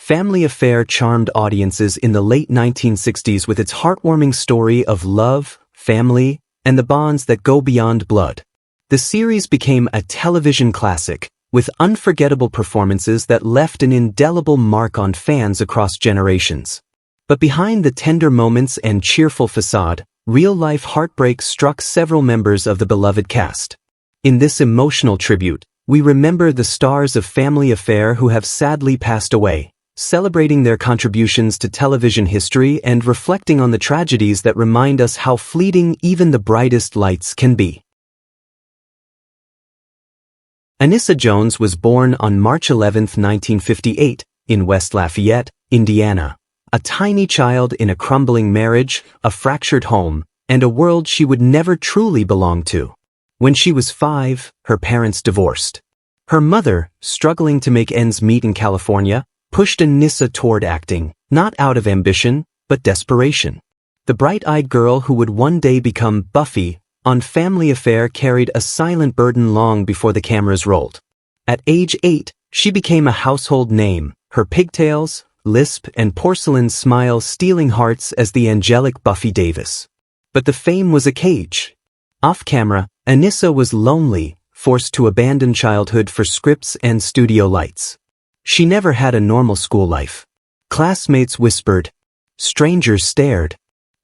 Family Affair charmed audiences in the late 1960s with its heartwarming story of love, family, and the bonds that go beyond blood. The series became a television classic, with unforgettable performances that left an indelible mark on fans across generations. But behind the tender moments and cheerful facade, real-life heartbreak struck several members of the beloved cast. In this emotional tribute, we remember the stars of Family Affair who have sadly passed away, celebrating their contributions to television history and reflecting on the tragedies that remind us how fleeting even the brightest lights can be. Anissa Jones was born on March 11, 1958, in West Lafayette, Indiana. A tiny child in a crumbling marriage, a fractured home, and a world she would never truly belong to. When she was 5, her parents divorced. Her mother, struggling to make ends meet in California, pushed Anissa toward acting, not out of ambition, but desperation. The bright-eyed girl who would one day become Buffy on Family Affair carried a silent burden long before the cameras rolled. At age 8, she became a household name, her pigtails, lisp, and porcelain smile stealing hearts as the angelic Buffy Davis. But the fame was a cage. Off-camera, Anissa was lonely, forced to abandon childhood for scripts and studio lights. She never had a normal school life. Classmates whispered. Strangers stared.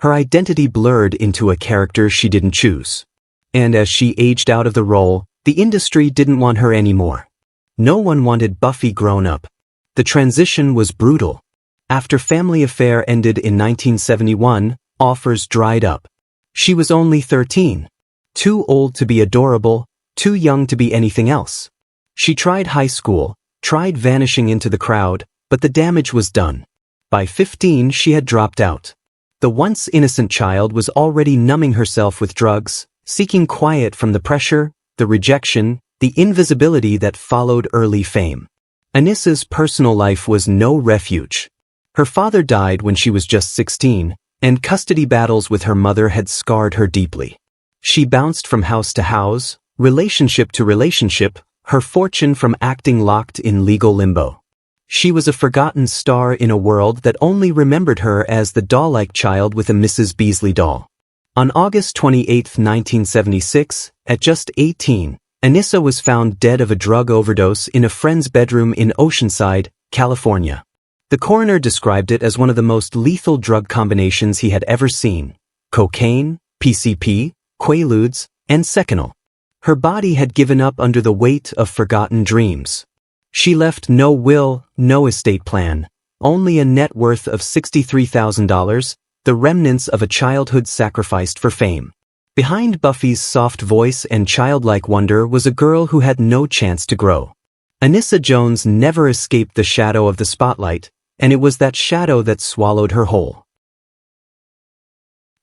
Her identity blurred into a character she didn't choose. And as she aged out of the role, the industry didn't want her anymore. No one wanted Buffy grown up. The transition was brutal. After Family Affair ended in 1971, offers dried up. She was only 13. Too old to be adorable, too young to be anything else. She tried high school, tried vanishing into the crowd, but the damage was done. By 15, she had dropped out. The once innocent child was already numbing herself with drugs, seeking quiet from the pressure, the rejection, the invisibility that followed early fame. Anissa's personal life was no refuge. Her father died when she was just 16, and custody battles with her mother had scarred her deeply. She bounced from house to house, relationship to relationship, her fortune from acting locked in legal limbo. She was a forgotten star in a world that only remembered her as the doll-like child with a Mrs. Beasley doll. On August 28, 1976, at just 18, Anissa was found dead of a drug overdose in a friend's bedroom in Oceanside, California. The coroner described it as one of the most lethal drug combinations he had ever seen: cocaine, PCP, Quaaludes, and Seconal. Her body had given up under the weight of forgotten dreams. She left no will, no estate plan, only a net worth of $63,000, the remnants of a childhood sacrificed for fame. Behind Buffy's soft voice and childlike wonder was a girl who had no chance to grow. Anissa Jones never escaped the shadow of the spotlight, and it was that shadow that swallowed her whole.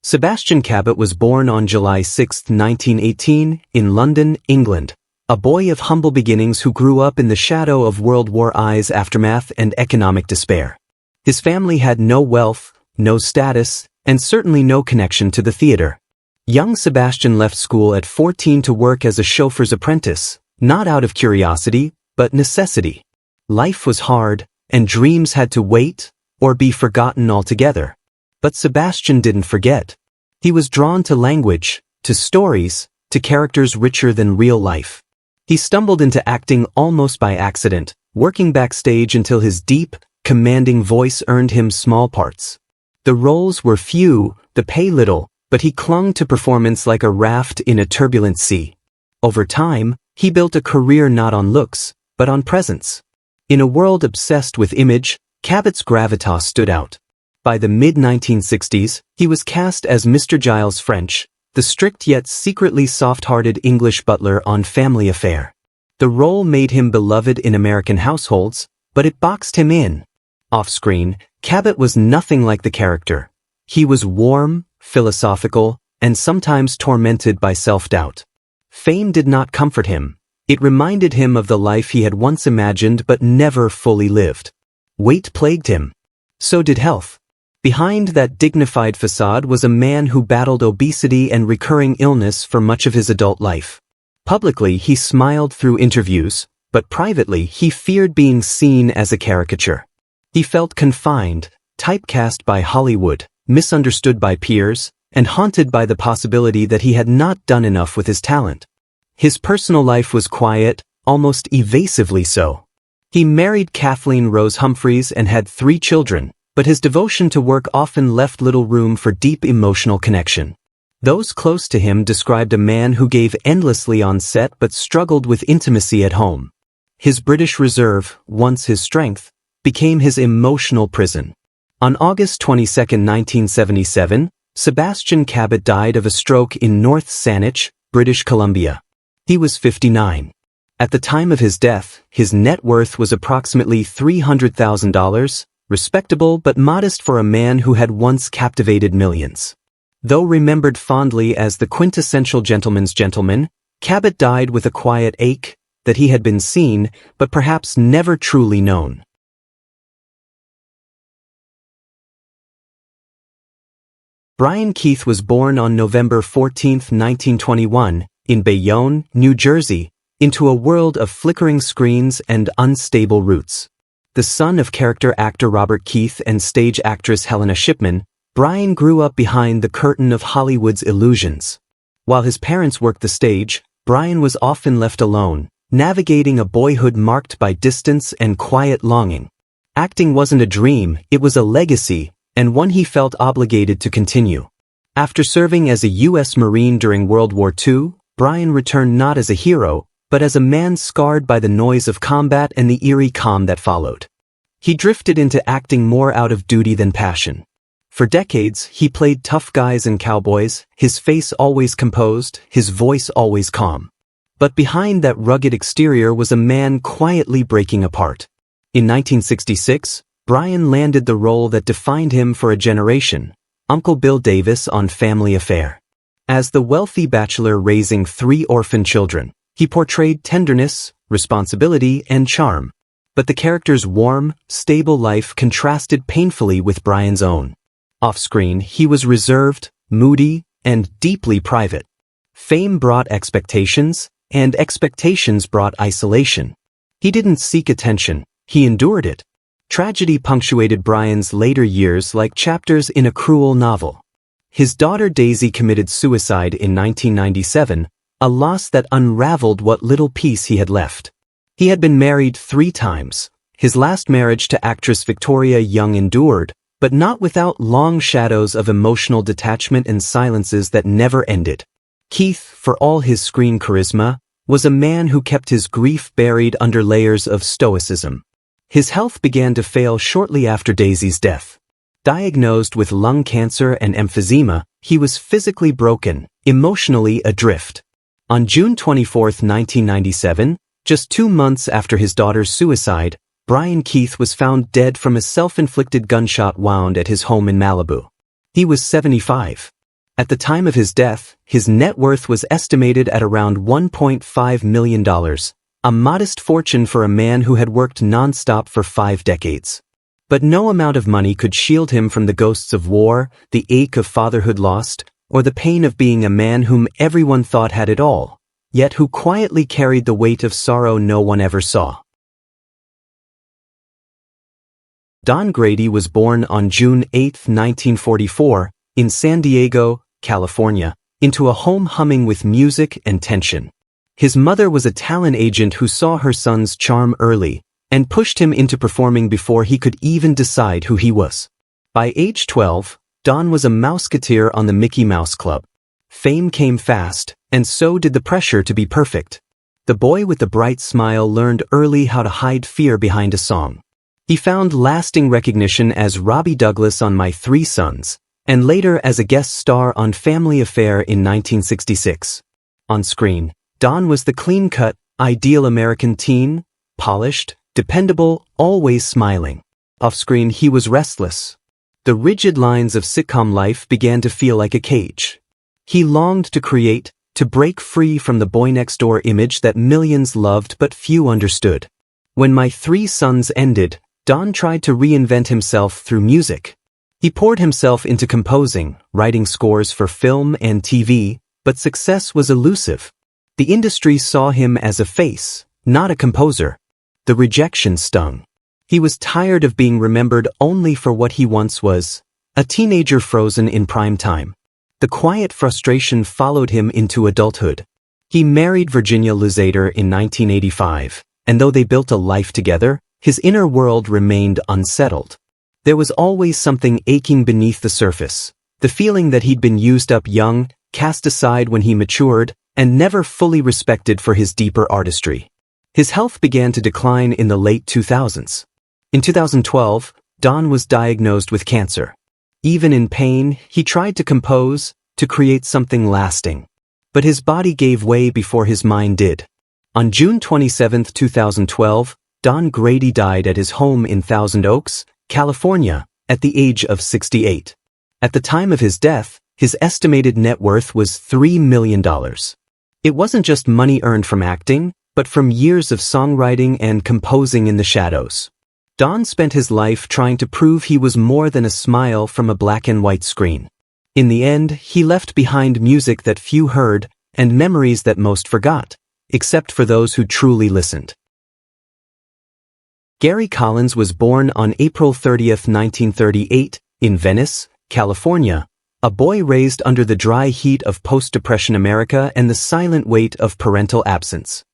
Sebastian Cabot was born on July 6, 1918, in London, England, a boy of humble beginnings who grew up in the shadow of World War I's aftermath and economic despair. His family had no wealth, no status, and certainly no connection to the theater. Young Sebastian left school at 14 to work as a chauffeur's apprentice, not out of curiosity, but necessity. Life was hard, and dreams had to wait, or be forgotten altogether. But Sebastian didn't forget. He was drawn to language, to stories, to characters richer than real life. He stumbled into acting almost by accident, working backstage until his deep, commanding voice earned him small parts. The roles were few, the pay little, but he clung to performance like a raft in a turbulent sea. Over time, he built a career not on looks, but on presence. In a world obsessed with image, Cabot's gravitas stood out. By the mid-1960s, he was cast as Mr. Giles French, the strict yet secretly soft-hearted English butler on Family Affair. The role made him beloved in American households, but it boxed him in. Off-screen, Cabot was nothing like the character. He was warm, philosophical, and sometimes tormented by self-doubt. Fame did not comfort him. It reminded him of the life he had once imagined but never fully lived. Weight plagued him. So did health. Behind that dignified facade was a man who battled obesity and recurring illness for much of his adult life. Publicly, he smiled through interviews, but privately, he feared being seen as a caricature. He felt confined, typecast by Hollywood, misunderstood by peers, and haunted by the possibility that he had not done enough with his talent. His personal life was quiet, almost evasively so. He married Kathleen Rose Humphreys and had 3 children, but his devotion to work often left little room for deep emotional connection. Those close to him described a man who gave endlessly on set but struggled with intimacy at home. His British reserve, once his strength, became his emotional prison. On August 22, 1977, Sebastian Cabot died of a stroke in North Saanich, British Columbia. He was 59. At the time of his death, his net worth was approximately $300,000, respectable but modest for a man who had once captivated millions. Though remembered fondly as the quintessential gentleman's gentleman, Cabot died with a quiet ache that he had been seen, but perhaps never truly known. Brian Keith was born on November 14, 1921, in Bayonne, New Jersey, into a world of flickering screens and unstable roots. The son of character actor Robert Keith and stage actress Helena Shipman, Brian grew up behind the curtain of Hollywood's illusions. While his parents worked the stage, Brian was often left alone, navigating a boyhood marked by distance and quiet longing. Acting wasn't a dream, it was a legacy, and one he felt obligated to continue. After serving as a U.S. Marine during World War II, Brian returned not as a hero, but as a man scarred by the noise of combat and the eerie calm that followed. He drifted into acting more out of duty than passion. For decades, he played tough guys and cowboys, his face always composed, his voice always calm. But behind that rugged exterior was a man quietly breaking apart. In 1966, Brian landed the role that defined him for a generation, Uncle Bill Davis on Family Affair. As the wealthy bachelor raising 3 orphan children, he portrayed tenderness, responsibility, and charm. But the character's warm, stable life contrasted painfully with Brian's own. Off-screen, he was reserved, moody, and deeply private. Fame brought expectations, and expectations brought isolation. He didn't seek attention, he endured it. Tragedy punctuated Brian's later years like chapters in a cruel novel. His daughter Daisy committed suicide in 1997, a loss that unraveled what little peace he had left. He had been married 3 times. His last marriage to actress Victoria Young endured, but not without long shadows of emotional detachment and silences that never ended. Keith, for all his screen charisma, was a man who kept his grief buried under layers of stoicism. His health began to fail shortly after Daisy's death. Diagnosed with lung cancer and emphysema, he was physically broken, emotionally adrift. On June 24, 1997, just 2 months after his daughter's suicide, Brian Keith was found dead from a self-inflicted gunshot wound at his home in Malibu. He was 75. At the time of his death, his net worth was estimated at around $1.5 million, a modest fortune for a man who had worked non-stop for 5 decades. But no amount of money could shield him from the ghosts of war, the ache of fatherhood lost, or the pain of being a man whom everyone thought had it all, yet who quietly carried the weight of sorrow no one ever saw. Don Grady was born on June 8, 1944, in San Diego, California, into a home humming with music and tension. His mother was a talent agent who saw her son's charm early and pushed him into performing before he could even decide who he was. By age 12, Don was a mouseketeer on the Mickey Mouse Club. Fame came fast, and so did the pressure to be perfect. The boy with the bright smile learned early how to hide fear behind a song. He found lasting recognition as Robbie Douglas on My 3 Sons, and later as a guest star on Family Affair in 1966. On screen, Don was the clean-cut, ideal American teen, polished, dependable, always smiling. Off-screen, he was restless. The rigid lines of sitcom life began to feel like a cage. He longed to create, to break free from the boy-next-door image that millions loved but few understood. When My 3 Sons ended, Don tried to reinvent himself through music. He poured himself into composing, writing scores for film and TV, but success was elusive. The industry saw him as a face, not a composer. The rejection stung. He was tired of being remembered only for what he once was, a teenager frozen in prime time. The quiet frustration followed him into adulthood. He married Virginia Luzader in 1985, and though they built a life together, his inner world remained unsettled. There was always something aching beneath the surface, the feeling that he'd been used up young, cast aside when he matured, and never fully respected for his deeper artistry. His health began to decline in the late 2000s. In 2012, Don was diagnosed with cancer. Even in pain, he tried to compose, to create something lasting. But his body gave way before his mind did. On June 27, 2012, Don Grady died at his home in Thousand Oaks, California, at the age of 68. At the time of his death, his estimated net worth was $3 million. It wasn't just money earned from acting, but from years of songwriting and composing in the shadows. Don spent his life trying to prove he was more than a smile from a black and white screen. In the end, he left behind music that few heard and memories that most forgot, except for those who truly listened. Gary Collins was born on April 30, 1938, in Venice, California, a boy raised under the dry heat of post-Depression America and the silent weight of parental absence.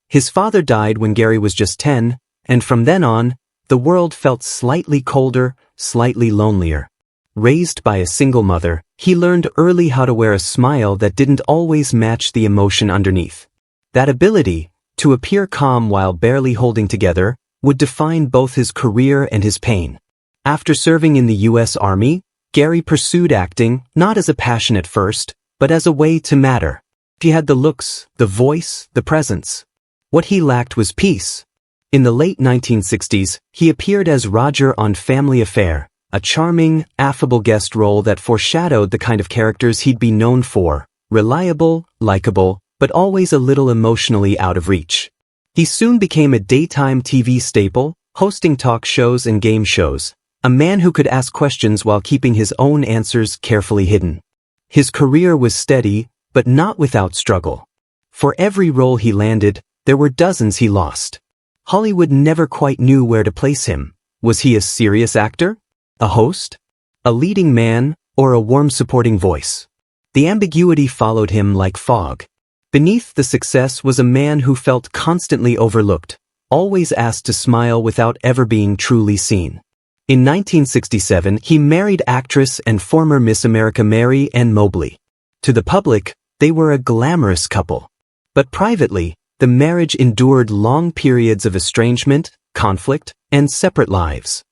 His father died when Gary was just 10, and from then on, the world felt slightly colder, slightly lonelier. Raised by a single mother, he learned early how to wear a smile that didn't always match the emotion underneath. That ability, to appear calm while barely holding together, would define both his career and his pain. After serving in the U.S. Army, Gary pursued acting, not as a passion at first, but as a way to matter. He had the looks, the voice, the presence. What he lacked was peace. In the late 1960s, he appeared as Roger on Family Affair, a charming, affable guest role that foreshadowed the kind of characters he'd be known for, reliable, likable, but always a little emotionally out of reach. He soon became a daytime TV staple, hosting talk shows and game shows, a man who could ask questions while keeping his own answers carefully hidden. His career was steady, but not without struggle. For every role he landed, there were dozens he lost. Hollywood never quite knew where to place him. Was he a serious actor? A host? A leading man? Or a warm supporting voice? The ambiguity followed him like fog. Beneath the success was a man who felt constantly overlooked, always asked to smile without ever being truly seen. In 1967, he married actress and former Miss America Mary Ann Mobley. To the public, they were a glamorous couple. But privately, the marriage endured long periods of estrangement, conflict, and separate lives.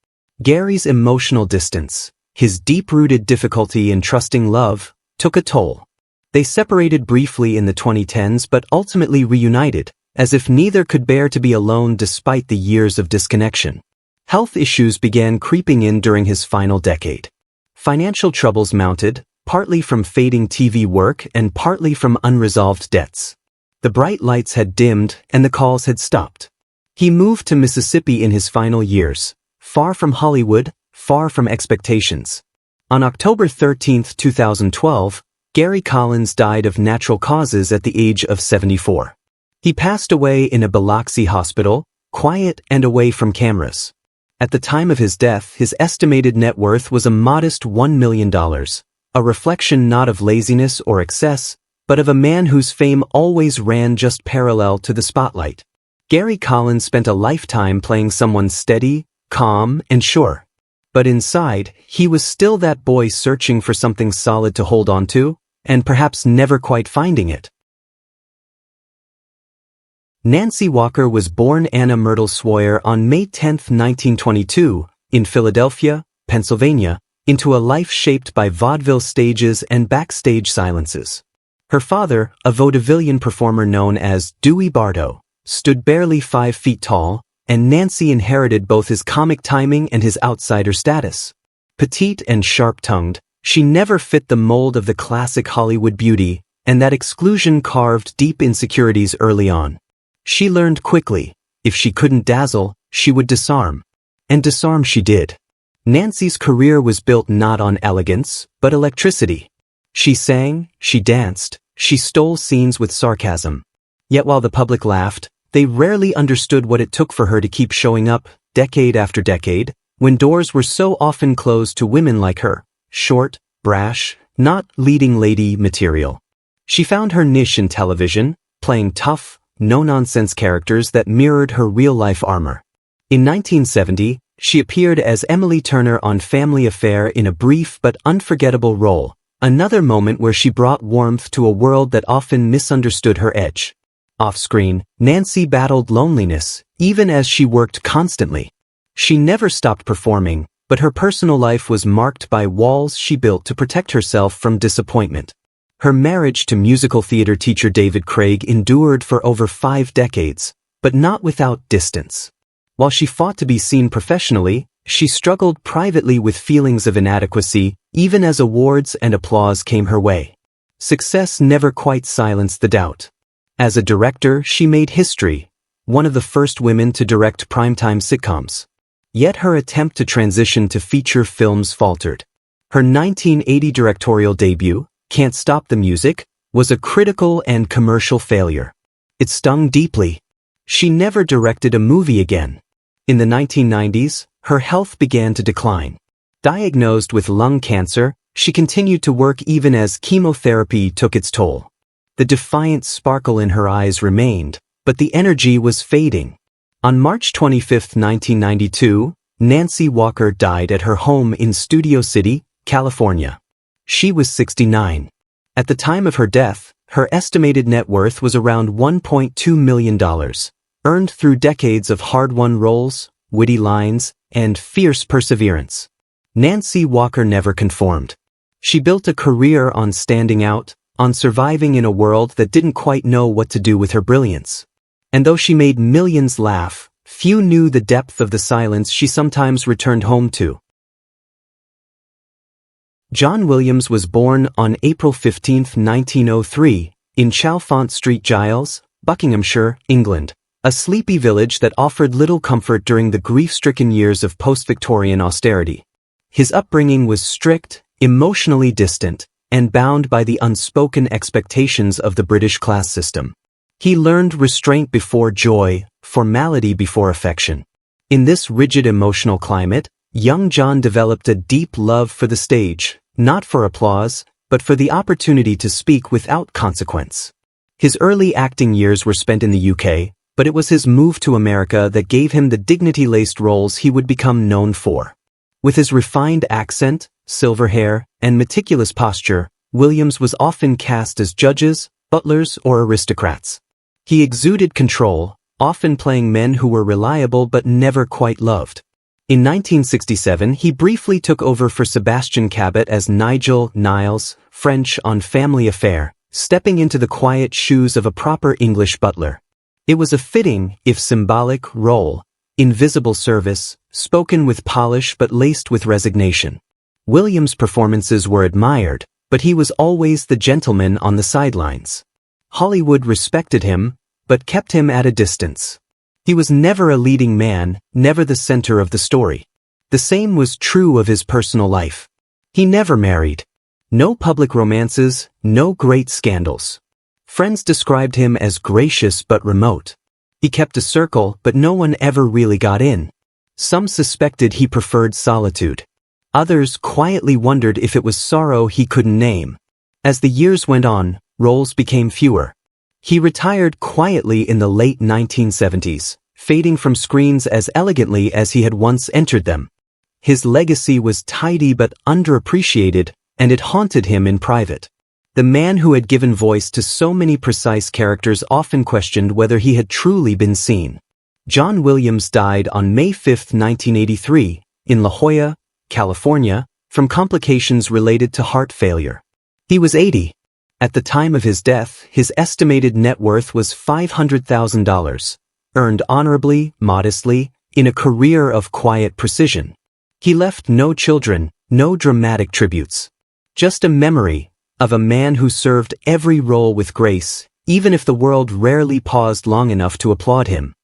Gary's emotional distance, his deep-rooted difficulty in trusting love, took a toll. They separated briefly in the 2010s but ultimately reunited, as if neither could bear to be alone despite the years of disconnection. Health issues began creeping in during his final decade. Financial troubles mounted, partly from fading TV work and partly from unresolved debts. The bright lights had dimmed and the calls had stopped. He moved to Mississippi in his final years, far from Hollywood, far from expectations. On October 13, 2012, Gary Collins died of natural causes at the age of 74. He passed away in a Biloxi hospital, quiet and away from cameras. At the time of his death, his estimated net worth was a modest $1 million, a reflection not of laziness or excess, but of a man whose fame always ran just parallel to the spotlight. Gary Collins spent a lifetime playing someone steady, calm, and sure. But inside, he was still that boy searching for something solid to hold on to, and perhaps never quite finding it. Nancy Walker was born Anna Myrtle Swoyer on May 10, 1922, in Philadelphia, Pennsylvania, into a life shaped by vaudeville stages and backstage silences. Her father, a vaudevillian performer known as Dewey Bardo, stood barely 5 feet tall, and Nancy inherited both his comic timing and his outsider status. Petite and sharp-tongued, she never fit the mold of the classic Hollywood beauty, and that exclusion carved deep insecurities early on. She learned quickly, if she couldn't dazzle, she would disarm. And disarm she did. Nancy's career was built not on elegance, but electricity. She sang, she danced, she stole scenes with sarcasm. Yet while the public laughed, they rarely understood what it took for her to keep showing up, decade after decade, when doors were so often closed to women like her, short, brash, not leading lady material. She found her niche in television, playing tough, no-nonsense characters that mirrored her real-life armor. In 1970, she appeared as Emily Turner on Family Affair in a brief but unforgettable role, another moment where she brought warmth to a world that often misunderstood her edge. Off-screen, Nancy battled loneliness, even as she worked constantly. She never stopped performing, but her personal life was marked by walls she built to protect herself from disappointment. Her marriage to musical theater teacher David Craig endured for over 5 decades, but not without distance. While she fought to be seen professionally, she struggled privately with feelings of inadequacy, even as awards and applause came her way. Success never quite silenced the doubt. As a director, she made history, one of the first women to direct primetime sitcoms. Yet her attempt to transition to feature films faltered. Her 1980 directorial debut, Can't Stop the Music, was a critical and commercial failure. It stung deeply. She never directed a movie again. In the 1990s, her health began to decline. Diagnosed with lung cancer, she continued to work even as chemotherapy took its toll. The defiant sparkle in her eyes remained, but the energy was fading. On March 25, 1992, Nancy Walker died at her home in Studio City, California. She was 69. At the time of her death, her estimated net worth was around $1.2 million, earned through decades of hard-won roles, witty lines, and fierce perseverance. Nancy Walker never conformed. She built a career on standing out, on surviving in a world that didn't quite know what to do with her brilliance. And though she made millions laugh, few knew the depth of the silence she sometimes returned home to. John Williams was born on April 15, 1903, in Chalfont Street, Giles, Buckinghamshire, England, a sleepy village that offered little comfort during the grief-stricken years of post-Victorian austerity. His upbringing was strict, emotionally distant, and bound by the unspoken expectations of the British class system. He learned restraint before joy, formality before affection. In this rigid emotional climate, young John developed a deep love for the stage, not for applause, but for the opportunity to speak without consequence. His early acting years were spent in the UK, but it was his move to America that gave him the dignity-laced roles he would become known for. With his refined accent, silver hair, and meticulous posture, Williams was often cast as judges, butlers, or aristocrats. He exuded control, often playing men who were reliable but never quite loved. In 1967, he briefly took over for Sebastian Cabot as Nigel Niles, French on Family Affair, stepping into the quiet shoes of a proper English butler. It was a fitting, if symbolic, role, invisible service, spoken with polish but laced with resignation. Williams' performances were admired, but he was always the gentleman on the sidelines. Hollywood respected him, but kept him at a distance. He was never a leading man, never the center of the story. The same was true of his personal life. He never married. No public romances, no great scandals. Friends described him as gracious but remote. He kept a circle, but no one ever really got in. Some suspected he preferred solitude. Others quietly wondered if it was sorrow he couldn't name. As the years went on, roles became fewer. He retired quietly in the late 1970s, fading from screens as elegantly as he had once entered them. His legacy was tidy but underappreciated, and it haunted him in private. The man who had given voice to so many precise characters often questioned whether he had truly been seen. John Williams died on May 5, 1983, in La Jolla, California, from complications related to heart failure. He was 80. At the time of his death, his estimated net worth was $500,000, earned honorably, modestly, in a career of quiet precision. He left no children, no dramatic tributes. Just a memory of a man who served every role with grace, even if the world rarely paused long enough to applaud him.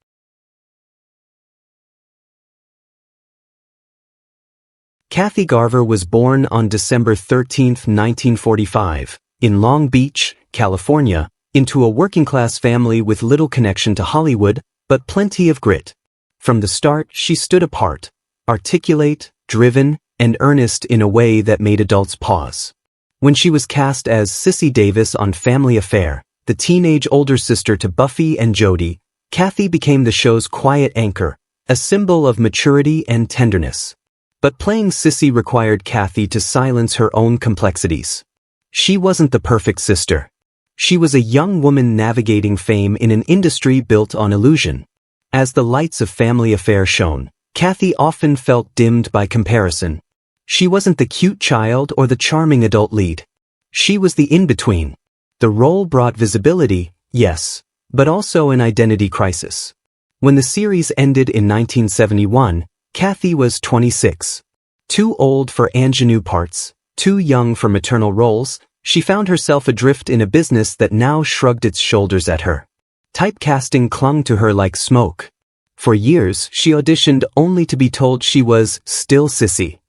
Kathy Garver was born on December 13, 1945, in Long Beach, California, into a working-class family with little connection to Hollywood, but plenty of grit. From the start, she stood apart, articulate, driven, and earnest in a way that made adults pause. When she was cast as Sissy Davis on Family Affair, the teenage older sister to Buffy and Jody, Kathy became the show's quiet anchor, a symbol of maturity and tenderness. But playing Sissy required Kathy to silence her own complexities. She wasn't the perfect sister. She was a young woman navigating fame in an industry built on illusion. As the lights of Family Affair shone, Kathy often felt dimmed by comparison. She wasn't the cute child or the charming adult lead. She was the in-between. The role brought visibility, yes, but also an identity crisis. When the series ended in 1971, Kathy was 26. Too old for ingenue parts, too young for maternal roles, she found herself adrift in a business that now shrugged its shoulders at her. Typecasting clung to her like smoke. For years, she auditioned only to be told she was still Sissy.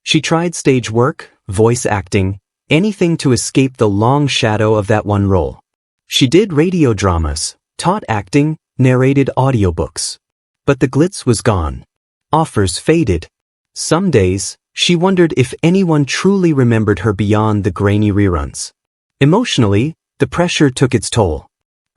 She tried stage work, voice acting, anything to escape the long shadow of that one role. She did radio dramas, taught acting, narrated audiobooks. But the glitz was gone. Offers faded. Some days, she wondered if anyone truly remembered her beyond the grainy reruns. Emotionally, the pressure took its toll.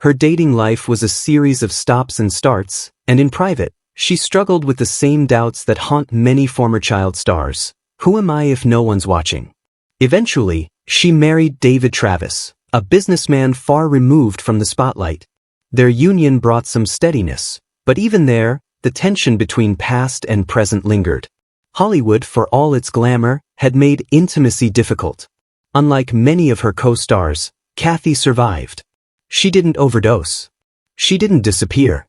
Her dating life was a series of stops and starts, and in private, she struggled with the same doubts that haunt many former child stars. Who am I if no one's watching? Eventually, she married David Travis, a businessman far removed from the spotlight. Their union brought some steadiness, but even there, the tension between past and present lingered. Hollywood, for all its glamour, had made intimacy difficult. Unlike many of her co-stars, Kathy survived. She didn't overdose. She didn't disappear.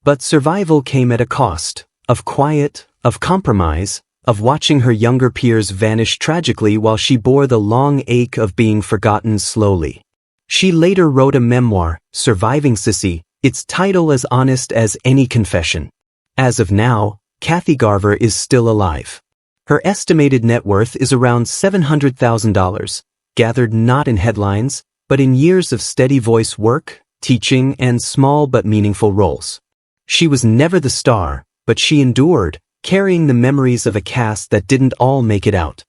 But survival came at a cost, of quiet, of compromise, of watching her younger peers vanish tragically while she bore the long ache of being forgotten slowly. She later wrote a memoir, Surviving Sissy, its title as honest as any confession. As of now, Kathy Garver is still alive. Her estimated net worth is around $700,000, gathered not in headlines, but in years of steady voice work, teaching, and small but meaningful roles. She was never the star, but she endured, carrying the memories of a cast that didn't all make it out.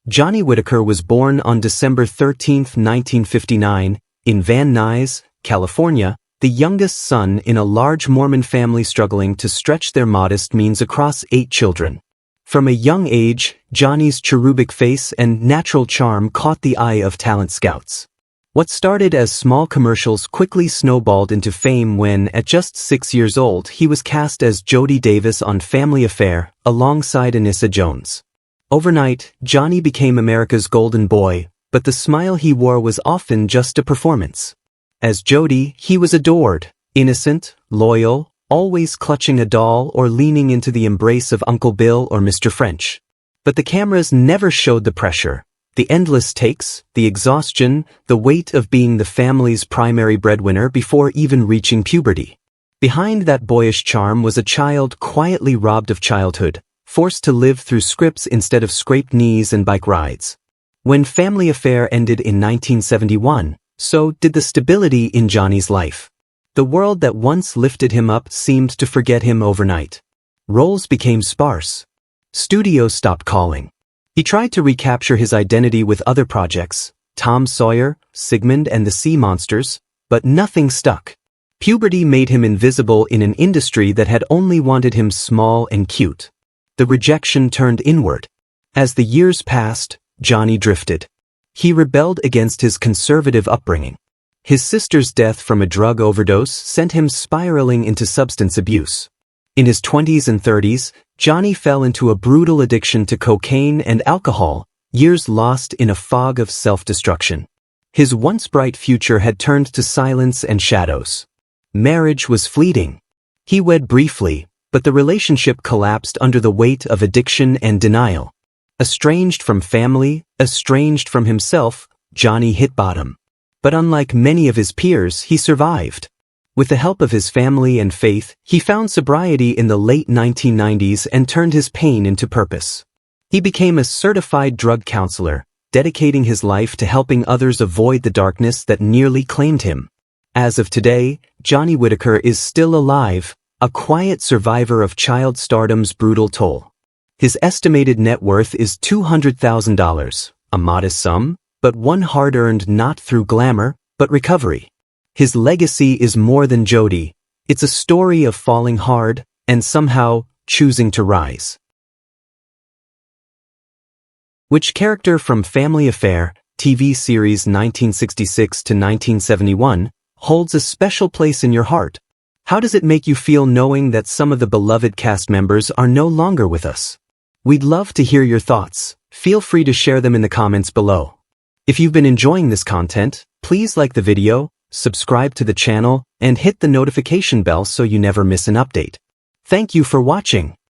Johnny Whitaker was born on December 13, 1959, in Van Nuys, California, the youngest son in a large Mormon family struggling to stretch their modest means across 8 children. From a young age, Johnny's cherubic face and natural charm caught the eye of talent scouts. What started as small commercials quickly snowballed into fame when, at just 6 years old, he was cast as Jody Davis on Family Affair, alongside Anissa Jones. Overnight, Johnny became America's golden boy, but the smile he wore was often just a performance. As Jody, he was adored, innocent, loyal, always clutching a doll or leaning into the embrace of Uncle Bill or Mr. French. But the cameras never showed the pressure. The endless takes, the exhaustion, the weight of being the family's primary breadwinner before even reaching puberty. Behind that boyish charm was a child quietly robbed of childhood, forced to live through scripts instead of scraped knees and bike rides. When Family Affair ended in 1971, so did the stability in Johnny's life. The world that once lifted him up seemed to forget him overnight. Roles became sparse. Studios stopped calling. He tried to recapture his identity with other projects, Tom Sawyer, Sigmund and the Sea Monsters, but nothing stuck. Puberty made him invisible in an industry that had only wanted him small and cute. The rejection turned inward. As the years passed, Johnny drifted. He rebelled against his conservative upbringing. His sister's death from a drug overdose sent him spiraling into substance abuse. In his 20s and 30s, Johnny fell into a brutal addiction to cocaine and alcohol, years lost in a fog of self-destruction. His once bright future had turned to silence and shadows. Marriage was fleeting. He wed briefly, but the relationship collapsed under the weight of addiction and denial. Estranged from family, estranged from himself, Johnny hit bottom. But unlike many of his peers, he survived. With the help of his family and faith, he found sobriety in the late 1990s and turned his pain into purpose. He became a certified drug counselor, dedicating his life to helping others avoid the darkness that nearly claimed him. As of today, Johnny Whitaker is still alive, a quiet survivor of child stardom's brutal toll. His estimated net worth is $200,000, a modest sum, but one hard-earned not through glamour, but recovery. His legacy is more than Jody. It's a story of falling hard and somehow choosing to rise. Which character from Family Affair, TV series 1966 to 1971, holds a special place in your heart? How does it make you feel knowing that some of the beloved cast members are no longer with us? We'd love to hear your thoughts. Feel free to share them in the comments below. If you've been enjoying this content, please like the video, subscribe to the channel, and hit the notification bell so you never miss an update. Thank you for watching.